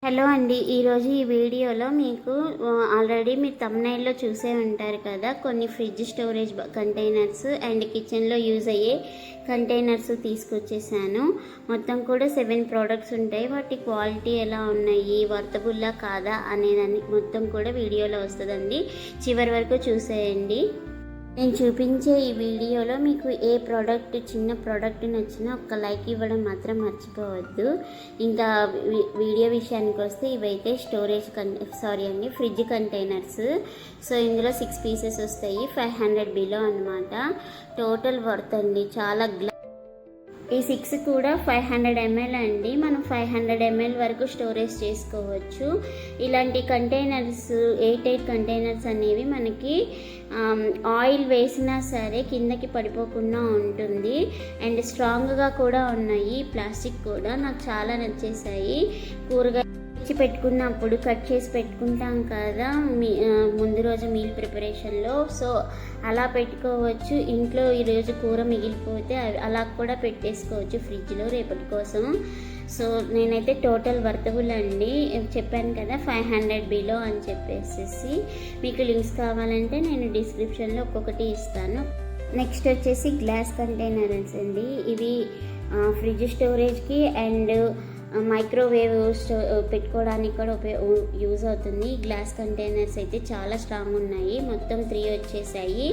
Hello అండి, ఈరోజు ఈ వీడియోలో మీకు ఆల్రెడీ మీరు థంబ్నెయిల్లో చూసే ఉంటారు కదా, కొన్ని ఫ్రిడ్జ్ స్టోరేజ్ కంటైనర్స్ అండ్ కిచెన్లో యూజ్ అయ్యే కంటైనర్స్ తీసుకొచ్చేసాను. మొత్తం కూడా 7 ప్రోడక్ట్స్ ఉంటాయి. వాటి క్వాలిటీ ఎలా ఉన్నాయి, వర్తబుల్లా కాదా అనేదాన్ని మొత్తం కూడా వీడియోలో వస్తుందండి. చివరి వరకు చూసేయండి. నేను చూపించే ఈ వీడియోలో మీకు ఏ ప్రోడక్ట్, చిన్న ప్రోడక్ట్ నచ్చినా ఒక్క లైక్ ఇవ్వడం మాత్రం మర్చిపోవద్దు. ఇంకా వీడియో విషయానికి వస్తే ఇవైతే ఫ్రిడ్జ్ కంటైనర్స్. సో ఇందులో 6 పీసెస్ వస్తాయి. 500 బిలో అనమాట. టోటల్ వర్త్ అండి. చాలా ఈ 6 కూడా 500 ml అండి. మనం 500 ml వరకు స్టోరేజ్ చేసుకోవచ్చు. ఇలాంటి కంటైనర్స్, 8 కంటైనర్స్ అనేవి మనకి ఆయిల్ వేసినా సరే కిందకి పడిపోకుండా ఉంటుంది. అండ్ స్ట్రాంగ్గా కూడా ఉన్నాయి. ప్లాస్టిక్ కూడా నాకు చాలా నచ్చేసాయి. కూరగాయలు పెట్టుకున్నప్పుడు కట్ చేసి పెట్టుకుంటాం కదా ముందు రోజు మీల్ ప్రిపరేషన్లో. సో అలా పెట్టుకోవచ్చు. ఇంట్లో ఈరోజు కూర మిగిలిపోతే అలా కూడా పెట్టేసుకోవచ్చు ఫ్రిడ్జ్లో రేపటి కోసం. సో నేనైతే టోటల్ వర్తబుల్ అండి. చెప్పాను కదా 500 బిలో అని చెప్పేసి. మీకు లింక్స్ కావాలంటే నేను డిస్క్రిప్షన్లో ఒక్కొక్కటి ఇస్తాను. నెక్స్ట్ వచ్చేసి గ్లాస్ కంటైనర్స్ అండి. ఇవి ఫ్రిడ్జ్ స్టోరేజ్కి అండ్ మైక్రోవేవ్ పెట్టుకోవడానికి కూడా యూజ్ అవుతుంది. గ్లాస్ కంటైనర్స్ అయితే చాలా స్ట్రాంగ్ ఉన్నాయి. మొత్తం 3 వచ్చేసాయి.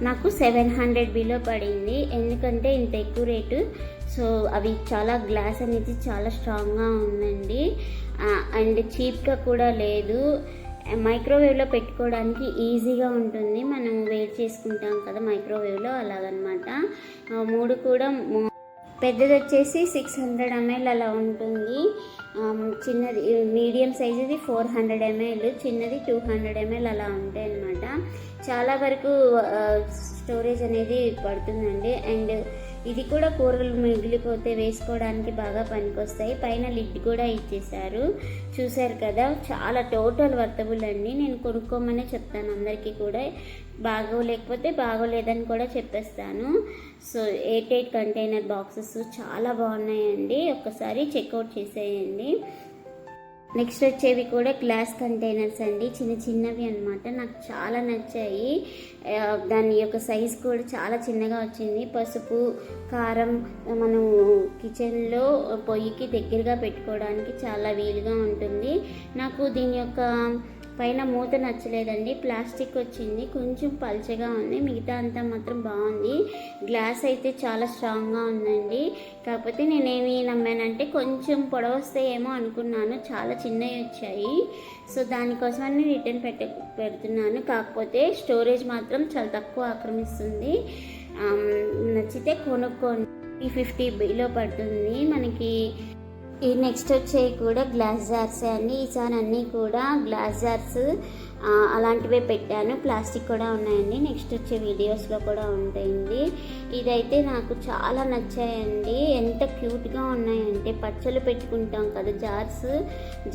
నాకు 700 బిలో పడింది. ఎందుకంటే ఇంత ఎక్కువ రేటు. సో అవి చాలా గ్లాస్ అనేది చాలా స్ట్రాంగ్గా ఉందండి. అండ్ చీప్గా కూడా లేదు. మైక్రోవేవ్లో పెట్టుకోవడానికి ఈజీగా ఉంటుంది. మనం వేడి చేసుకుంటాం కదా మైక్రోవేవ్లో, అలాగనమాట. 3 కూడా పెద్దది వచ్చేసి 600 ml అలా ఉంటుంది. చిన్నది మీడియం సైజుది 400 ml, చిన్నది 200 ml అలా ఉంటాయి అన్నమాట. చాలా వరకు స్టోరేజ్ అనేది పడుతుందండి. అండ్ ఇది కూడా కూరలు మిగిలిపోతే వేసుకోవడానికి బాగా పనికొస్తాయి. పైన లిడ్ కూడా ఇచ్చేసారు. చూసారు కదా, చాలా టోటల్ వర్తబుల్ అండి. నేను కొనుక్కోమనే చెప్తాను అందరికీ కూడా. బాగోలేకపోతే బాగోలేదని కూడా చెప్పేస్తాను. సో 8 కంటైనర్ బాక్సెస్ చాలా బాగున్నాయండి. ఒక్కసారి చెక్అవుట్ చేసేయండి. నెక్స్ట్ వచ్చేవి కూడా గ్లాస్ కంటైనర్స్ అండి. చిన్నవి అనమాట. నాకు చాలా నచ్చాయి. దాని యొక్క సైజ్ కూడా చాలా చిన్నగా వచ్చింది. పసుపు, కారం మనం కిచెన్లో పొయ్యికి దగ్గరగా పెట్టుకోవడానికి చాలా వీలుగా ఉంటుంది. నాకు దీని యొక్క పైన మూత నచ్చలేదండి. ప్లాస్టిక్ వచ్చింది, కొంచెం పల్చగా ఉంది. మిగతా అంతా మాత్రం బాగుంది. గ్లాస్ అయితే చాలా స్ట్రాంగ్గా ఉందండి. కాకపోతే నేనేమి నమ్మానంటే కొంచెం పొడవస్తాయేమో అనుకున్నాను. చాలా చిన్నవి వచ్చాయి. సో దానికోసమని రిటర్న్ పెడుతున్నాను. కాకపోతే స్టోరేజ్ మాత్రం చాలా తక్కువ ఆక్రమిస్తుంది. నచ్చితే కొనుక్కోండి. 350 బిలో పడుతుంది మనకి. ఈ నెక్స్ట్ వచ్చేవి కూడా గ్లాస్ జార్స్ అండి. ఈసారి అన్నీ కూడా గ్లాస్ జార్స్ అలాంటివే పెట్టాను. ప్లాస్టిక్ కూడా ఉన్నాయండి. నెక్స్ట్ వచ్చే వీడియోస్లో కూడా ఉంటాయండి. ఇదైతే నాకు చాలా నచ్చాయండి. ఎంత క్యూట్గా ఉన్నాయంటే పచ్చళ్ళు పెట్టుకుంటాం కదా జార్స్,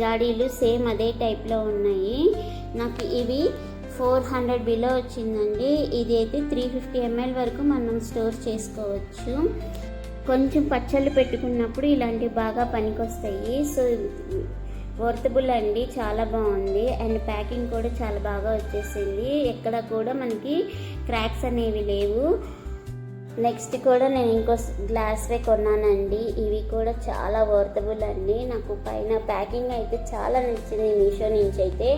జాడీలు, సేమ్ అదే టైప్లో ఉన్నాయి. నాకు ఇవి 400 బిలో వచ్చిందండి. ఇది అయితే 350 ml వరకు మనం స్టోర్ చేసుకోవచ్చు. కొంచెం పచ్చళ్ళు పెట్టుకున్నప్పుడు ఇలాంటివి బాగా పనికొస్తాయి. సో వర్తబుల్ అండి, చాలా బాగుంది. అండ్ ప్యాకింగ్ కూడా చాలా బాగా వచ్చేసింది. ఎక్కడ కూడా మనకి క్రాక్స్ అనేవి లేవు. నెక్స్ట్ కూడా నేను ఇంకో గ్లాస్వే కొన్నానండి. ఇవి కూడా చాలా వర్తబుల్ అండి. నాకు పైన ప్యాకింగ్ అయితే చాలా నచ్చింది మీషో నుంచి అయితే.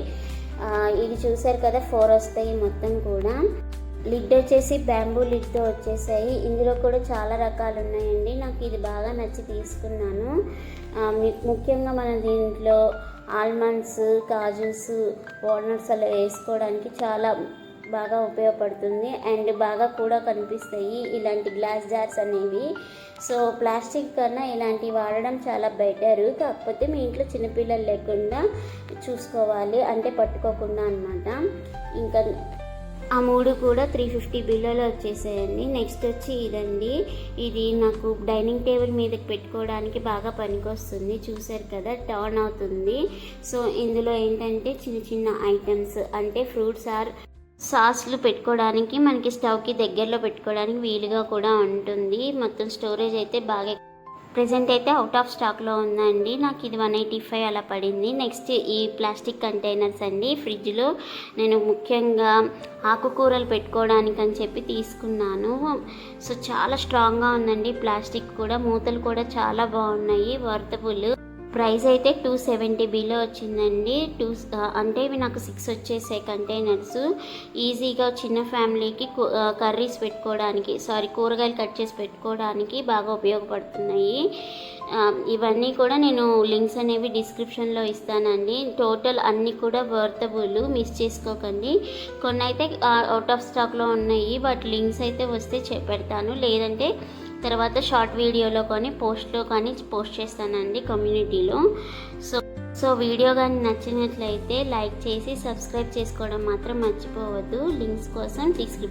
ఇది చూసారు కదా, 4 వస్తాయి మొత్తం కూడా. లిడ్ వచ్చేసి బ్యాంబూ లిడ్తో వచ్చేసాయి. ఇందులో కూడా చాలా రకాలు ఉన్నాయండి. నాకు ఇది బాగా నచ్చి తీసుకున్నాను. ముఖ్యంగా మనం దీంట్లో ఆల్మండ్స్, కాజూస్, వాల్నట్స్ అలా వేసుకోవడానికి చాలా బాగా ఉపయోగపడుతుంది. అండ్ బాగా కూడా కనిపిస్తాయి ఇలాంటి గ్లాస్ జార్స్ అనేవి. సో ప్లాస్టిక్ కన్నా ఇలాంటివి వాడడం చాలా బెటరు. కాకపోతే మీ ఇంట్లో చిన్నపిల్లలు లేకుండా చూసుకోవాలి, అంటే పట్టుకోకుండా అనమాట. ఇంకా ఆ 3 కూడా 350 బిలోలో వచ్చేసాయండి. నెక్స్ట్ వచ్చి ఇదండి. ఇది నాకు డైనింగ్ టేబుల్ మీదకి పెట్టుకోవడానికి బాగా పనికొస్తుంది. చూసారు కదా, టర్న్ అవుతుంది. సో ఇందులో ఏంటంటే చిన్న ఐటమ్స్, అంటే ఫ్రూట్స్ ఆర్ సాస్లు పెట్టుకోవడానికి, మనకి స్టవ్కి దగ్గరలో పెట్టుకోవడానికి వీలుగా కూడా ఉంటుంది. మొత్తం స్టోరేజ్ అయితే బాగా ప్రజెంట్ అయితే అవుట్ ఆఫ్ స్టాక్లో ఉందండి. నాకు ఇది 185 అలా పడింది. నెక్స్ట్ ఈ ప్లాస్టిక్ కంటైనర్స్ అండి. ఫ్రిడ్జ్లో నేను ముఖ్యంగా ఆకుకూరలు పెట్టుకోవడానికి అని చెప్పి తీసుకున్నాను. సో చాలా స్ట్రాంగ్గా ఉందండి. ప్లాస్టిక్ కూడా, మూతలు కూడా చాలా బాగున్నాయి, వర్తబుల్. ప్రైస్ అయితే 270 బిలో వచ్చిందండి. అంటే ఇవి నాకు 6 వచ్చేసాయి కంటైనర్స్. ఈజీగా చిన్న ఫ్యామిలీకి కర్రీస్ పెట్టుకోవడానికి, కూరగాయలు కట్ చేసి పెట్టుకోవడానికి బాగా ఉపయోగపడుతున్నాయి. ఇవన్నీ కూడా నేను లింక్స్ అనేవి డిస్క్రిప్షన్లో ఇస్తానండి. టోటల్ అన్నీ కూడా వర్తబుల్, మిస్ చేసుకోకండి. కొన్ని అయితే అవుట్ ఆఫ్ స్టాక్లో ఉన్నాయి, బట్ లింక్స్ అయితే వస్తే పెడతాను, లేదంటే తర్వాత షార్ట్ వీడియోలో కానీ పోస్ట్లో కానీ పోస్ట్ చేస్తానండి కమ్యూనిటీలో. సో వీడియో కానీ నచ్చినట్లయితే లైక్ చేసి సబ్స్క్రైబ్ చేసుకోవడం మాత్రం మర్చిపోవద్దు. లింక్స్ కోసం